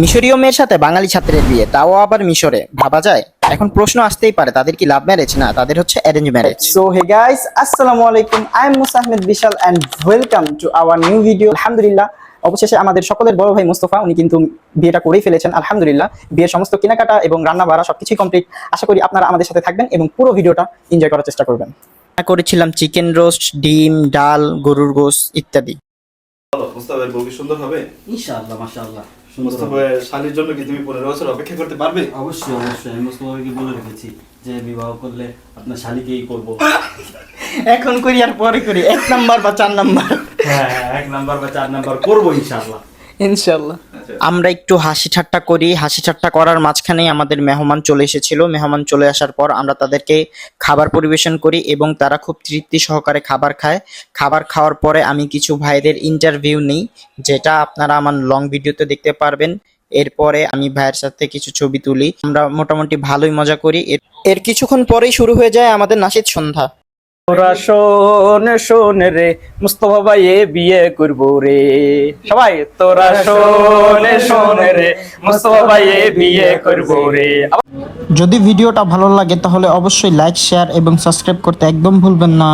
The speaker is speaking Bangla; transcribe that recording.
মিশরীয় মেয়ের সাথে বাঙালি ছাত্রের বিয়ে, তাও আবার মিশরে, ভাবা যায়? এখন প্রশ্ন আসতেই পারে, তাদের কি লাভ ম্যারেজ? না, তাদের হচ্ছে arrange marriage. So hey guys, assalamu alaikum. I am Musa Ahmed Bishal and welcome to our new video. আলহামদুলিল্লাহ, অবশেষে আমাদের সকলের বড় ভাই মুস্তফা উনি কিন্তু বিয়েটা করেই ফেলেছেন। আলহামদুলিল্লাহ, বিয়ের সমস্ত কেনাকাটা এবং রান্না বাড়া সবকিছুই কমপ্লিট। আশা করি আপনারা আমাদের সাথে থাকবেন এবং পুরো ভিডিওটা এনজয় করার চেষ্টা করবেন। করেছিলাম চিকেন রোস্ট, ডিম, ডাল, গরুর গোশত ইত্যাদি। মুস্তাফার বউ কি সুন্দর হবে? ইনশাআল্লাহ, মাশাআল্লাহ সুন্দর হবে। মুস্তাফার শালীর জন্য কি তুমি 15 বছর অপেক্ষা করতে পারবে? অবশ্যই অবশ্যই, আমি মুস্তাফাকে বলে রেখেছি যে বিবাহ করলে আপনার শালীকেই করব। এখন করি আর পরে করি, 1 নাম্বার বা 4 নাম্বার? হ্যাঁ, 1 নাম্বার বা 4 নাম্বার করব ইনশাআল্লাহ। ইনশাআল্লাহ। আমরা একটু হাসি ঠাট্টা করি। হাসি ঠাট্টা করার মাঝখানেই আমাদের মেহমান চলে এসেছিল। মেহমান চলে আসার পর আমরা তাদেরকে খাবার পরিবেশন করি এবং তারা খুব তৃপ্তি সহকারে খাবার খায়। খাবার খাওয়ার পরে আমি কিছু ভাইদের ইন্টারভিউ নিই, যেটা আপনারা আমার লং ভিডিওতে দেখতে পারবেন। এরপরে আমি ভাইয়ের সাথে কিছু ছবি তুলি। আমরা মোটামুটি ভালোই মজা করি। এর কিছুক্ষণ পরেই শুরু হয়ে যায় আমাদের নাচের সন্ধ্যা। তোরা শোন শোন রে, মুস্তফা ভাইয়ে বিয়ে করব রে। সবাই তোরা শোন শোন রে, মুস্তফা ভাইয়ে বিয়ে করব রে। যদি ভিডিওটা ভালো লাগে তাহলে অবশ্যই লাইক, শেয়ার এবং সাবস্ক্রাইব করতে একদম ভুলবেন না।